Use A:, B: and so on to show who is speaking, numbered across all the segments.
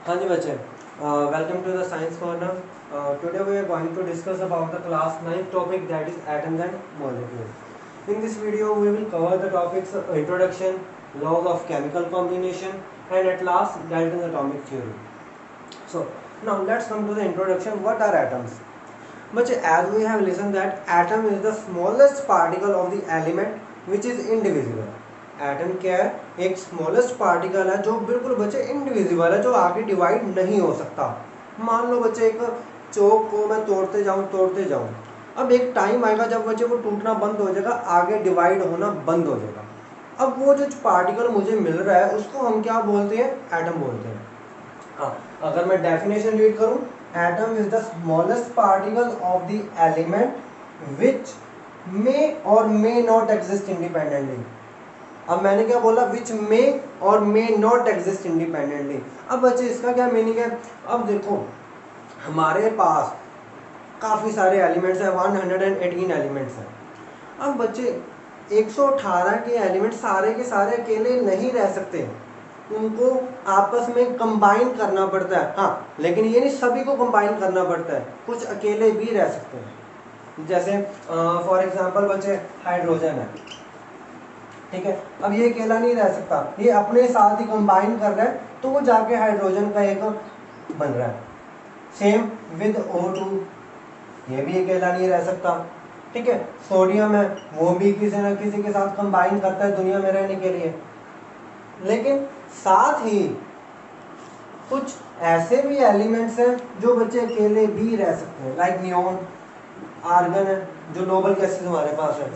A: हाँ जी बच्चे, welcome to the science corner. Today we are going to discuss about the class 9th topic, that is atoms and molecules. In this video we will cover the topics introduction, laws of chemical combination, and at last Dalton's atomic theory. So now let's come to the introduction. What are atoms? बच्चे, as we have listened that atom is the smallest particle of the element which is indivisible. Atom क्या है? एक smallest particle है जो बिल्कुल बच्चे indivisible है, जो आगे डिवाइड नहीं हो सकता. मान लो बच्चे एक चौक को मैं तोड़ते जाऊं, अब एक टाइम आएगा जब बच्चे वो टूटना बंद हो जाएगा, आगे डिवाइड होना बंद हो जाएगा. अब वो जो पार्टिकल मुझे मिल रहा है उसको हम क्या बोलते हैं? एटम बोलते हैं. हाँ, अगर मैं डेफिनेशन रीड करूं, atom is the smallest particle of the element which may or may not exist independently. अब मैंने क्या बोला? विच may or may not exist independently. अब बच्चे इसका क्या मीनिंग है? अब देखो, हमारे पास काफ़ी सारे एलिमेंट्स हैं, 118 एलिमेंट्स हैं. अब बच्चे 118 के एलिमेंट सारे के सारे अकेले नहीं रह सकते, उनको आपस में कंबाइन करना पड़ता है. हाँ, लेकिन ये नहीं सभी को कंबाइन करना पड़ता है, कुछ अकेले भी रह सकते हैं. जैसे फॉर एग्जांपल बच्चे हाइड्रोजन है, ठीक है. अब ये अकेला नहीं रह सकता, ये अपने साथ ही कंबाइन कर रहा है तो वो जाके हाइड्रोजन का एक बन रहा है. सेम विद O2, ये भी अकेला नहीं रह सकता, ठीक है. सोडियम है, वो भी किसी न किसी के साथ कंबाइन करता है दुनिया में रहने के लिए. लेकिन साथ ही कुछ ऐसे भी एलिमेंट्स हैं जो बच्चे अकेले भी रह सकते हैं, लाइक नियॉन, आर्गन है, जो नोबल गैसेस हमारे पास है,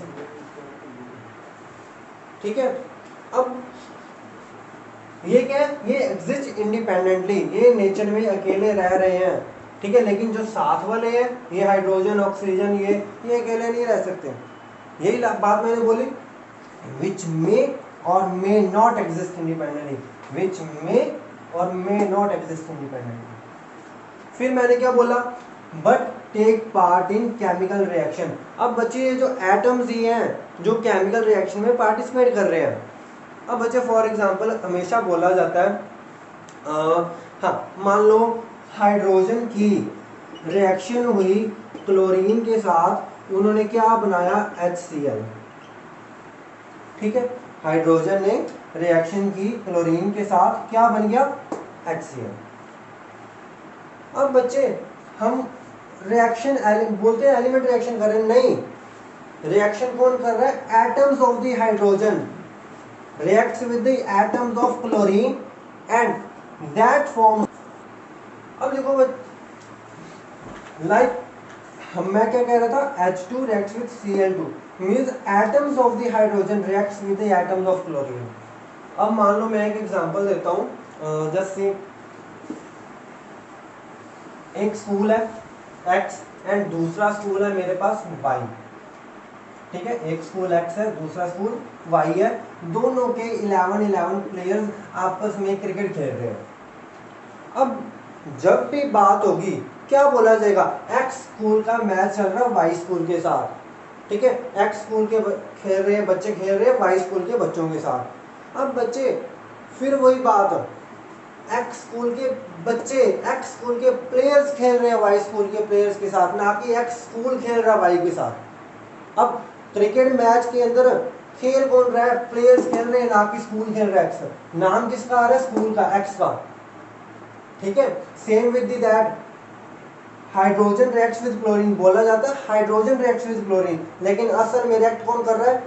A: ठीक है. अब ये क्या है? ये एग्जिस्ट इंडिपेंडेंटली, ये नेचर में अकेले रह रहे हैं, ठीक है. लेकिन जो साथ वाले हैं, ये हाइड्रोजन, ऑक्सीजन, ये अकेले नहीं रह सकते. यही बात मैंने बोली, which may or may not exist independently, which may or may not exist independently. फिर मैंने क्या बोला? But take part in chemical reaction. अब बच्चे ये जो एटम्स ही हैं जो केमिकल रिएक्शन में पार्टिसिपेट कर रहे हैं. अब बच्चे फॉर एग्जांपल हमेशा बोला जाता है, हाँ, मान लो हाइड्रोजन की रिएक्शन हुई क्लोरीन के साथ, उन्होंने क्या बनाया? HCl, ठीक है. हाइड्रोजन ने रिएक्शन की क्लोरीन के साथ, क्या बन गया? HCl. अब बच्चे हम रिएक्शन बोलते हैं एलिमेंट रिएक्शन कर रहे हैं, नहीं. रिएक्शन कौन कर रहा है? Atoms of the hydrogen reacts with the atoms of chlorine and that form. अब देखो लाइक मैं क्या कह रहा था? H2 reacts with Cl2 means atoms of the hydrogen reacts with the atoms of chlorine. अब मान लो मैं एक एग्जांपल देता हूँ, जस्ट सी, एक स्कूल है X एंड दूसरा स्कूल है मेरे पास Y, ठीक है. एक स्कूल X है, दूसरा स्कूल Y है. दोनों के 11 प्लेयर्स आपस में क्रिकेट खेल रहे हैं. अब जब भी बात होगी क्या बोला जाएगा? X स्कूल का मैच चल रहा है Y स्कूल के साथ, ठीक है. X स्कूल के खेल रहे हैं, बच्चे खेल रहे हैं Y स्कूल के बच्चों के साथ. अब बच्चे फिर वही बात, X स्कूल के बच्चे, X स्कूल के प्लेयर्स खेल रहे हैं Y स्कूल के प्लेयर्स के साथ, ना कि X स्कूल खेल रहा है Y के साथ. अब क्रिकेट मैच के अंदर खेल कौन रहा है? प्लेयर्स खेल रहे हैं, ना कि स्कूल खेल रहा है. X नाम किसका आ रहा है? स्कूल का, X का, ठीक है. Same with that hydrogen reacts with chlorine. बोला जाता है हाइड्रोजन रिएक्ट्स विद क्लोरीन, लेकिन असल में रिएक्ट कौन कर रहा है?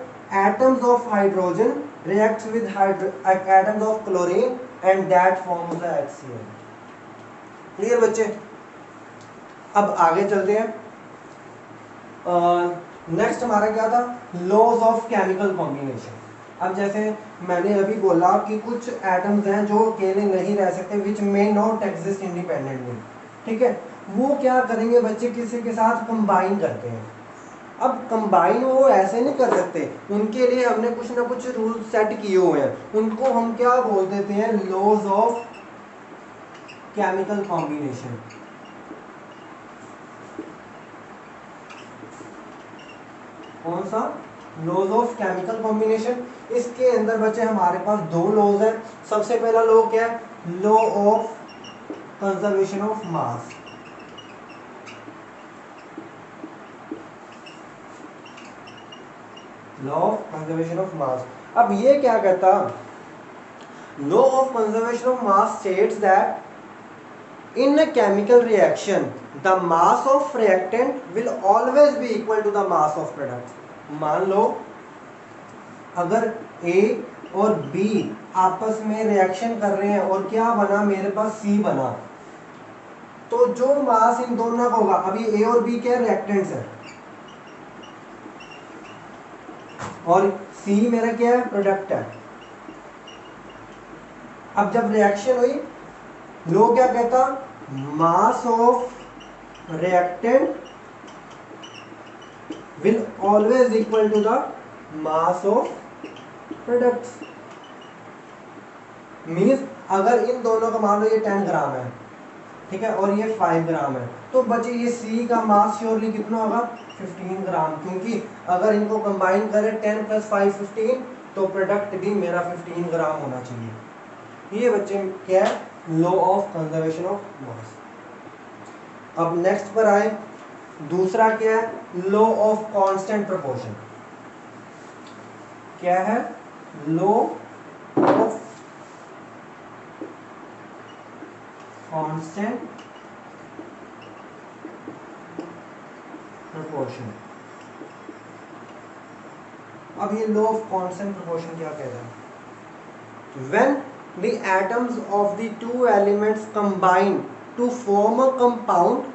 A: Atoms of hydrogen reacts with atoms of chlorine and that forms the HCl. Clear बच्चे? अब आगे चलते हैं. नेक्स्ट हमारा क्या था? Laws of chemical combination. अब जैसे मैंने अभी बोला कि कुछ एटम्स हैं जो अकेले नहीं रह सकते, विच मे नॉट एग्जिस्ट इंडिपेंडेंटली, ठीक है. वो क्या करेंगे बच्चे? किसी के साथ कंबाइन करते हैं. अब कंबाइन वो ऐसे नहीं कर सकते, उनके लिए हमने कुछ ना कुछ रूल सेट किए हुए हैं. उनको हम क्या बोल देते हैं? Laws of chemical combination. कौन सा? Laws of chemical combination. इसके अंदर बच्चे हमारे पास दो लॉज हैं. सबसे पहला लॉ क्या है? Law of conservation of mass. Law of conservation of mass. अब ये क्या कहता, law of conservation of mass states that in a chemical reaction the mass of reactant will always be equal to the mass of product. मान लो अगर ए और B आपस में रिएक्शन कर रहे हैं और क्या बना, मेरे पास सी बना, तो जो मास इन दोनों का होगा, अभी ए और बी क्या रिएक्टेंट्स है और सी मेरा क्या है, प्रोडक्ट है। अब जब रिएक्शन हुई, लो क्या कहता, mass of reactant will always equal to the mass of products. Means अगर इन दोनों का मान लो ये 10 ग्राम है, ठीक है, और ये 5 ग्राम है, तो बचे ये सी का मास श्योरली कितना होगा, 15 ग्राम, क्योंकि अगर इनको कंबाइन करें 10 + 5 15, तो प्रोडक्ट भी मेरा 15 ग्राम होना चाहिए। ये बच्चे क्या है, law of conservation of mass. अब नेक्स्ट पर आए, दूसरा क्या है, लॉ ऑफ कांस्टेंट प्रोपोर्शन। क्या है, लॉ ऑफ कांस्टेंट प्रोपोर्शन। अब ये लॉ ऑफ कांस्टेंट प्रोपोर्शन क्या कहता है, when the atoms of the two elements combine to form a compound,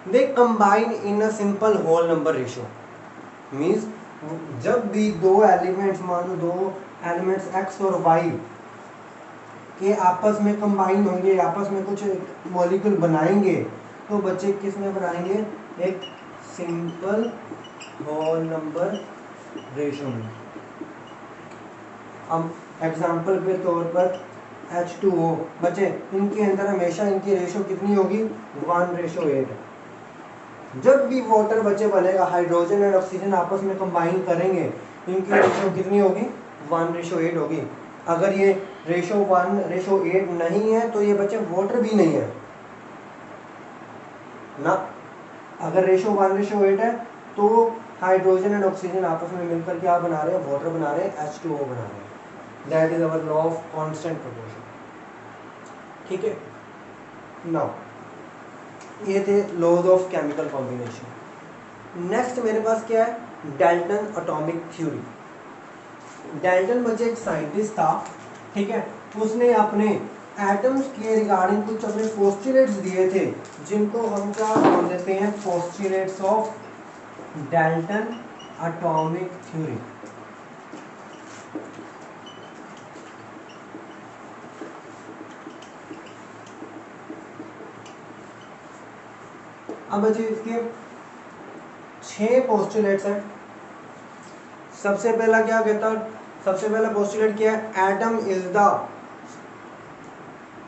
A: they combine in a simple whole number ratio। means जब भी दो एलिमेंट्स, मान लो दो एलिमेंट्स x और y के आपस में कंबाइन होंगे, आपस में कुछ मॉलिक्यूल बनाएंगे, तो बच्चे किस में बनाएंगे, एक सिंपल होल नंबर रेशियो में। अब एग्जाम्पल के तौर पर H2O, बच्चे इनके अंदर हमेशा इनकी रेशियो कितनी होगी, 1:8। जब भी वाटर बच्चे बनेगा, हाइड्रोजन और ऑक्सीजन आपस में कंबाइन करेंगे, इनकी रेशियो कितनी होगी, 1:8 होगी। अगर ये रेशियो 1:8 नहीं है तो ये बच्चे वाटर भी नहीं है ना। अगर रेशियो 1:8 है तो हाइड्रोजन एंड ऑक्सीजन आपस में मिलकर क्या बना रहे हैं, वाटर बना रहे हैं, H2O बना रहे हैं। That is our law of constant proportion. ठीक है, नाउ ये थे laws of chemical combination. Next मेरे पास क्या है, डाल्टन एटॉमिक थ्योरी। डाल्टन बच्चे एक साइंटिस्ट था, ठीक है, उसने अपने एटम्स के रिगार्डिंग कुछ अपने पोस्टुलेट्स दिए थे, जिनको हम क्या बोल देते हैं, postulates of Dalton atomic theory. अब बच्चे इसके 6 पोस्टुलेट्स हैं। सबसे पहला क्या कहता है, सबसे पहला पोस्टुलेट क्या है, atom is the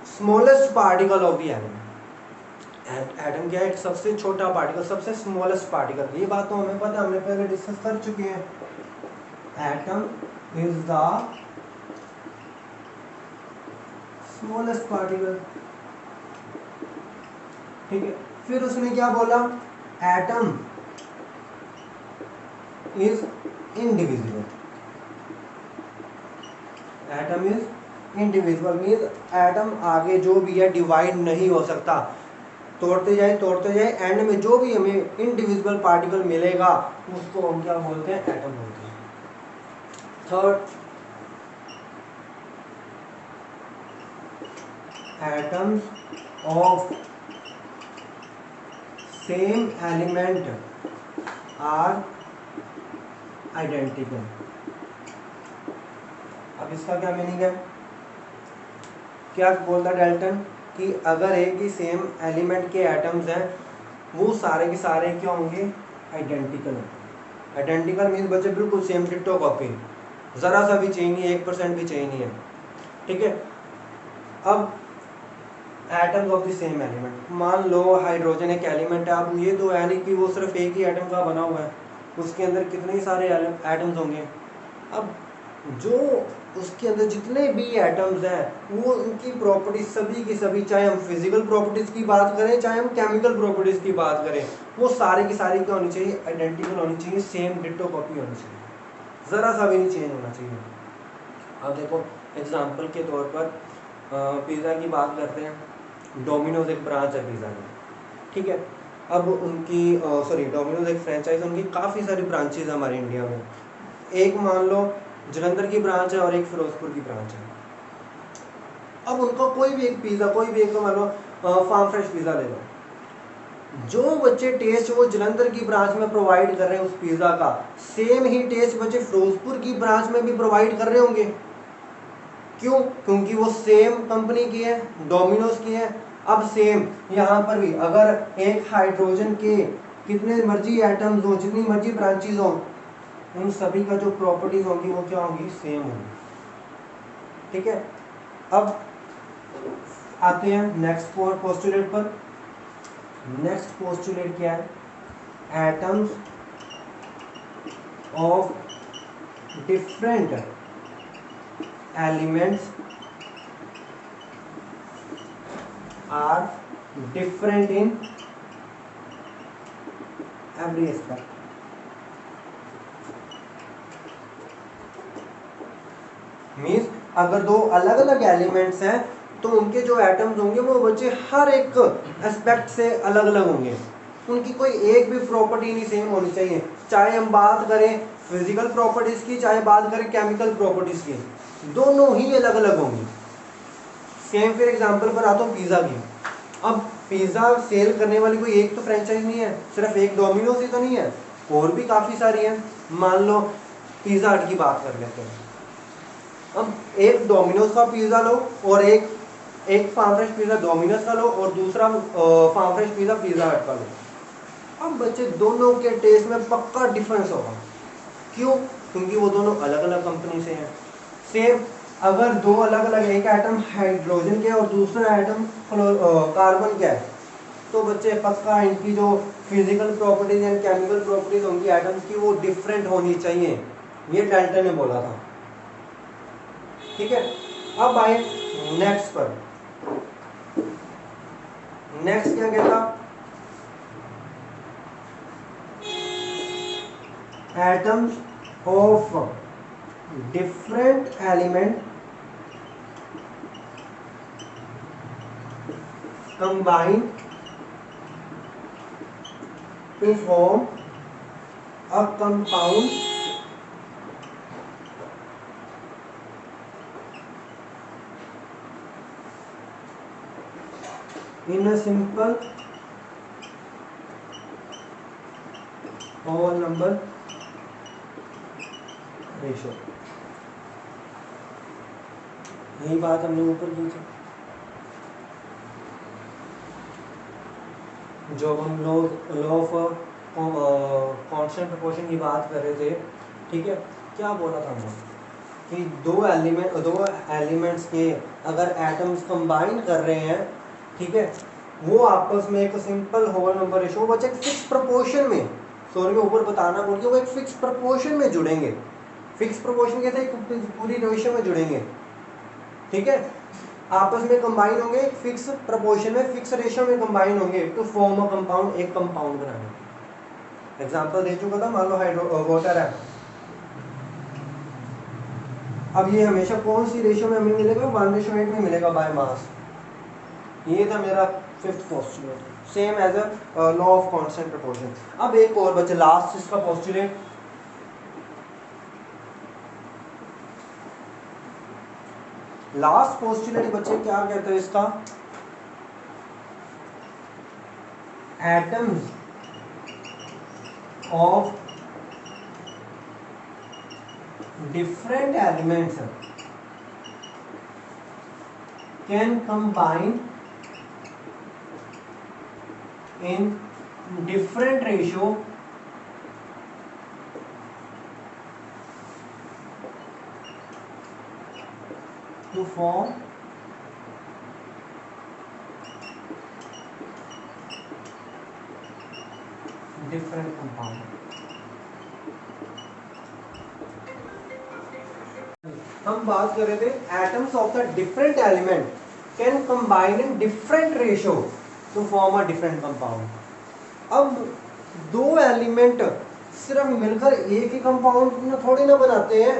A: smallest particle of the element. Atom क्या है, सबसे छोटा पार्टिकल, सबसे स्मॉलेस्ट पार्टिकल। ये बात तो हमें पता है, हमने पहले डिस्कस कर चुके हैं। Atom is the smallest particle, ठीक है। फिर उसने क्या बोला, atom is indivisible. Atom is indivisible means atom आगे जो भी है डिवाइड नहीं हो सकता, तोड़ते जाए एंड में जो भी हमें इंडिविजिबल पार्टिकल मिलेगा उसको हम क्या बोलते हैं, एटम बोलते हैं। Third, atoms of same element are identical. अब इसका क्या मीनिंग है, क्या बोलता डाल्टन कि अगर एक ही सेम एलिमेंट के एटम्स हैं, वो सारे के सारे क्या होंगे, आइडेंटिकल। आइडेंटिकल मीन्स बच्चे बिल्कुल सेम, डिट्टो कॉपी, ज़रा सा भी चेंज नहीं है, 1% भी चेंज नहीं है, ठीक है। अब atoms of the same element, मान लो हाइड्रोजन एक एलिमेंट है। अब ये तो है नहीं कि वो सिर्फ एक ही एटम का बना हुआ है, उसके अंदर कितने सारे एटम्स होंगे। अब जो उसके अंदर जितने भी एटम्स हैं वो उनकी प्रॉपर्टीज सभी की सभी, चाहे हम फिजिकल प्रॉपर्टीज की बात करें चाहे हम केमिकल प्रॉपर्टीज की बात करें, वो सारे की सारी क्या होनी चाहिए, आइडेंटिकल होनी चाहिए, सेम डिट्टो कॉपी होनी चाहिए, ज़रा सा भी नहीं चेंज होना चाहिए। अब देखो एग्जांपल के तौर पर पिज़्ज़ा की बात करते हैं, डोमिनोज एक ब्रांच है पिज़्ज़ा की, ठीक है। अब उनकी डोमिनोज एक फ्रेंचाइज, उनकी काफ़ी सारी ब्रांचेज है हमारे इंडिया में। एक मान लो जलंधर की ब्रांच है और एक फिरोजपुर की ब्रांच है। अब उनका कोई भी एक पिज़्ज़ा, कोई भी एक मान लो फार्म फ्रेश पिज़्ज़ा ले लो, जो बच्चे टेस्ट वो जलंधर की ब्रांच में प्रोवाइड कर रहे हैं उस पिज़्ज़ा का, सेम ही टेस्ट बच्चे फिरोजपुर की ब्रांच में भी प्रोवाइड कर रहे होंगे। क्यों? क्योंकि वो सेम कंपनी की है, डोमिनोज की है। अब सेम यहाँ पर भी अगर एक हाइड्रोजन के कितने मर्जी एटम्स हो, जितनी मर्जी ब्रांचेज हो, उन सभी का जो प्रॉपर्टीज होंगी वो क्या होंगी, सेम होंगी, ठीक है। अब आते हैं नेक्स्ट पोस्टुलेट पर। नेक्स्ट पोस्टुलेट क्या है, atoms of different elements are different in every aspect. Means अगर दो अलग अलग एलिमेंट्स हैं तो उनके जो एटम्स होंगे वो बच्चे हर एक एस्पेक्ट से अलग अलग होंगे, उनकी कोई एक भी प्रॉपर्टी नहीं सेम होनी चाहिए, चाहे हम बात करें फिजिकल प्रॉपर्टीज की चाहे बात करें केमिकल प्रॉपर्टीज की, दोनों ही अलग अलग होंगी। सेम फिर एग्जांपल पर आता हूँ पिज़्ज़ा की। अब पिज़्ज़ा सेल करने वाली कोई एक तो फ्रेंचाइज नहीं है, सिर्फ एक डोमिनोज ही तो नहीं है, और भी काफ़ी सारी हैं। मान लो पिज़्ज़ा हट की बात कर लेते हैं। अब एक डोमिनोज का पिज़्ज़ा लो और एक फार्म फ्रेश पिज़्ज़ा डोमिनोज का लो और दूसरा फार्म फ्रेश पिज़्ज़ा पिज़्ज़ा हट का लो। अब बच्चे दोनों के टेस्ट में पक्का डिफरेंस होगा। क्यों? क्योंकि वो दोनों अलग अलग कंपनी से हैं। सेम अगर दो अलग अलग, एक एटम हाइड्रोजन के और दूसरा एटम कार्बन का है, तो बच्चे पक्का इनकी जो physical properties and chemical properties होंगी एटम्स की वो डिफरेंट होनी चाहिए, ये डाल्टन ने बोला था, ठीक है। अब आए नेक्स्ट पर। नेक्स्ट क्या कहता, atoms of different element combine to form a compound in a simple whole number ratio। यही बात हमने ऊपर की थी, जो हम लोग लॉ ऑफ कांस्टेंट प्रोपोर्शन की बात कर रहे थे, ठीक है। क्या बोला था हमने कि दो एलिमेंट्स के अगर एटम्स कंबाइन कर रहे हैं, ठीक है, वो आपस में एक सिंपल होल नंबर रेशियो बच्चे एक फिक्स प्रोपोर्शन में, सॉरी मैं ऊपर बताना बोल के, वो एक फिक्स प्रोपोर्शन में जुड़ेंगे। फिक्स प्रोपोर्शन कहते हैं एक पूरी रेशियो में जुड़ेंगे, ठीक है, आपस में कंबाइन होंगे एक फिक्स प्रोपोर्शन में, फिक्स रेशियो में कंबाइन होंगे टू फॉर्म अ कंपाउंड, एक कंपाउंड बनाने। एग्जांपल दे चुका था, मान लो वाटर है। अब ये हमेशा कौन सी रेशियो में हमें मिलेगा, 1:8 में मिलेगा बाय मास। ये था मेरा fifth postulate, same as a law of constant proportion. अब एक और बचे लास्ट इसका पोस्टुलेट, लास्ट पोस्टुलेट बच्चे क्या कहते हैं इसका, atoms of different elements can combine in different ratio to form different compound। हम बात कर रहे थे atoms of the different element can combine in different ratio two form a different compound. अब दो एलिमेंट सिर्फ मिलकर एक ही कंपाउंड थोड़ी ना बनाते हैं।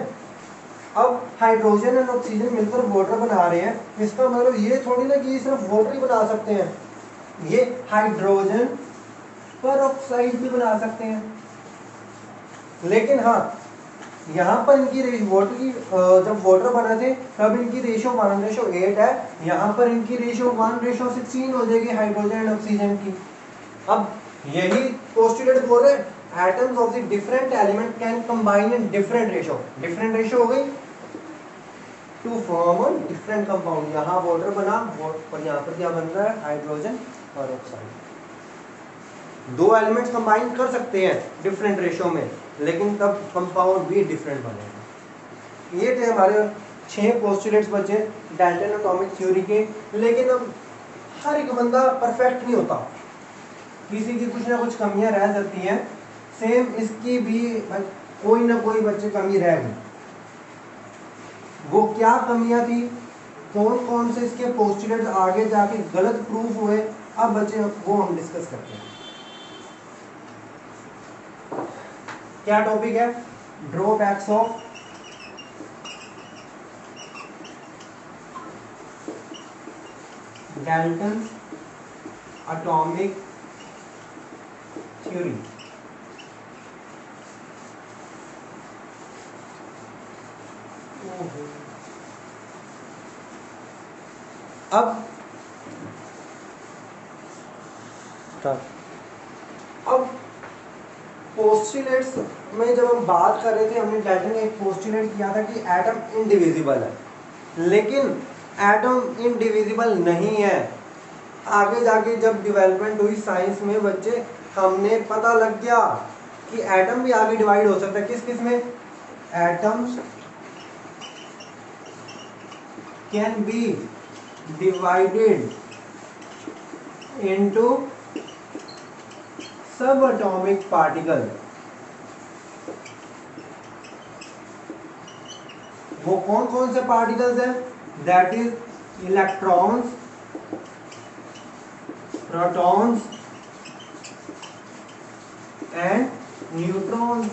A: अब हाइड्रोजन और ऑक्सीजन मिलकर वाटर बना रहे हैं, इसका मतलब ये थोड़ी ना कि सिर्फ वाटर ही बना सकते हैं, ये हाइड्रोजन पर ऑक्साइड भी बना सकते हैं। लेकिन हाँ, यहाँ पर इनकी वाटर की जब वाटर बने थे तब इनकी रेशियो 1:8 है, यहाँ पर इनकी रेशियो 1:16 हो जाएगी हाइड्रोजन एंड ऑक्सीजन की। अब यही पोस्टुलेट बोल रहे हैं atoms of the different element can combine in different ratio हो गई to form a different compound. यहाँ वाटर बना और यहाँ पर क्या बन रहा है, हाइड्रोजन और ऑक्साइड। दो एलिमेंट्स कंबाइन कर सकते हैं डिफरेंट रेशियो में, लेकिन तब कंपाउंड भी डिफरेंट बनेगा। ये थे हमारे 6 पोस्टुलेट्स बचे डाल्टन एटॉमिक थ्योरी के। लेकिन अब हर एक बंदा परफेक्ट नहीं होता, किसी की कुछ ना कुछ कमियां रह जाती हैं। सेम इसकी भी कोई ना कोई बच्चे कमी रह गई। वो क्या कमियां थी, कौन कौन से इसके पोस्टुलेट्स आगे जाके गलत प्रूफ हुए, अब बच्चे वो हम डिस्कस करते हैं। क्या टॉपिक है, drawbacks of Dalton atomic theory. अब पोस्टुलेट्स में जब हम बात कर रहे थे, हमने डाल्टन ने एक पोस्टुलेट किया था कि एटम इनडिविजिबल है, लेकिन एटम इनडिविजिबल नहीं है। आगे जाके जब डेवलपमेंट हुई साइंस में बच्चे, हमने पता लग गया कि एटम भी आगे डिवाइड हो सकता है। किस किस में, atoms can be divided into सब एटॉमिक पार्टिकल। वो कौन कौन से पार्टिकल्स हैं, that is electrons, protons and neutrons.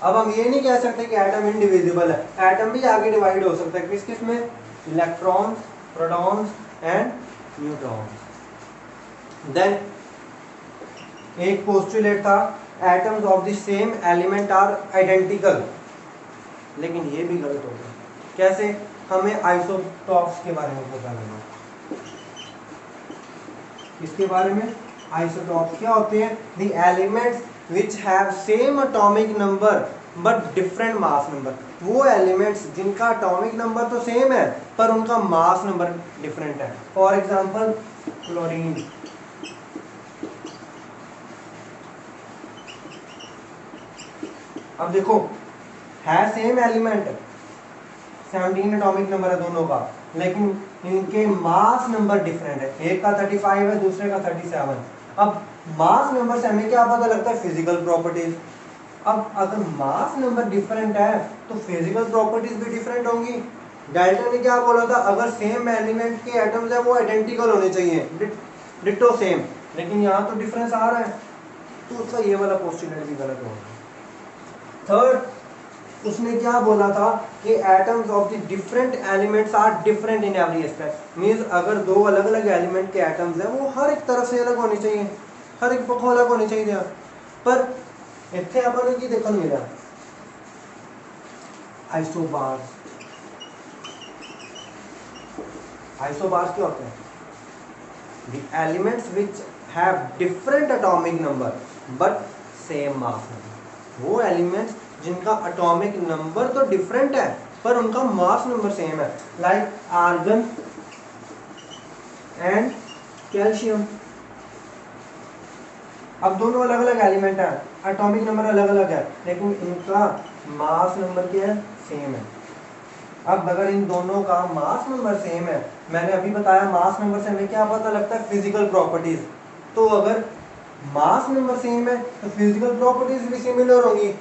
A: अब हम ये नहीं कह सकते कि एटम इनडिविजिबल है, एटम भी आगे डिवाइड हो सकता है। किस किस में, electrons, protons and neutrons. Then एक पोस्टुलेट था atoms of the same element are identical, लेकिन ये भी गलत हो गया। कैसे, हमें आइसोटॉप्स के बारे में पता लगा। इसके बारे में, आइसोटॉप्स क्या होते हैं, the elements which have same atomic number but different mass number। वो एलिमेंट्स जिनका एटॉमिक नंबर तो सेम है पर उनका मास नंबर डिफरेंट है। For example chlorine. अब देखो, है सेम एलिमेंट, 17 एटॉमिक नंबर है दोनों का, लेकिन इनके मास नंबर डिफरेंट है। एक का 35 है, दूसरे का 37। अब मास नंबर से हमें क्या पता लगता है, फिजिकल प्रॉपर्टीज। अब अगर मास नंबर डिफरेंट है तो फिजिकल प्रॉपर्टीज भी डिफरेंट होंगी। डाल्टन ने क्या बोला था, अगर सेम एलिमेंट के एटम्स है वो आइडेंटिकल होने चाहिए, डिट्टो सेम, लेकिन यहाँ तो डिफरेंस आ रहा है, तो उसका ये वाला पोस्टुलेट भी गलत होगा। थर्ड, उसने क्या बोला था कि atoms of the different elements are different in every aspect. Means अगर दो अलग अलग एलिमेंट के एटम्स हैं वो हर एक तरफ से अलग होने चाहिए, हर एक पक्षों अलग होने चाहिए। पर इतने अपन की देखो मिला आइसोबार्स। आइसोबार्स क्या होते हैं, the elements which have different atomic number but same mass number. वो एलिमेंट्स जिनका एटॉमिक नंबर तो डिफरेंट है पर उनका मास नंबर सेम है, लाइक आर्गन एंड कैल्शियम। अब दोनों अलग अलग एलिमेंट है, एटॉमिक नंबर अलग अलग है, लेकिन इनका मास नंबर क्या है, सेम है। अब अगर इन दोनों का मास नंबर सेम है, मैंने अभी बताया मास नंबर से हमें क्या पता लगता है, फिजिकल प्रॉपर्टीज। तो अगर मास नंबर सेम है तो फिजिकल प्रॉपर्टीज भी सिमिलर होंगी।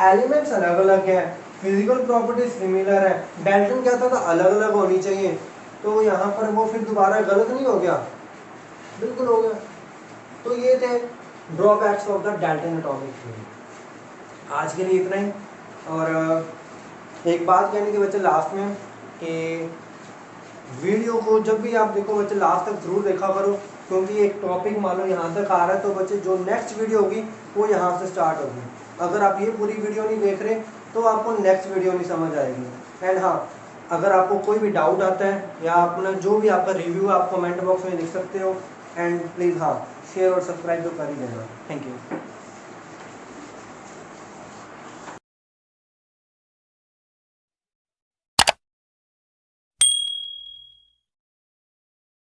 A: एलिमेंट्स अलग अलग है, फिजिकल प्रॉपर्टी सिमिलर है, डाल्टन कहता था अलग अलग होनी चाहिए, तो यहाँ पर वो फिर दोबारा गलत नहीं हो गया? बिल्कुल हो गया। तो ये थे drawbacks of the Dalton atomic theory. आज के लिए इतना ही। और एक बात कहने के बच्चे लास्ट में कि वीडियो को जब भी आप देखो बच्चे लास्ट तक जरूर देखा करो, क्योंकि एक टॉपिक मान लो यहाँ तक आ रहा है तो बच्चे जो नेक्स्ट वीडियो होगी वो यहाँ से स्टार्ट होगी। अगर आप ये पूरी वीडियो नहीं देख रहे तो आपको नेक्स्ट वीडियो नहीं समझ आएगी। एंड हाँ, अगर आपको कोई भी डाउट आता है या अपना जो भी आपका रिव्यू आप कमेंट बॉक्स में लिख सकते हो। एंड प्लीज़ हाँ, शेयर और सब्सक्राइब तो कर ही देना। Thank you.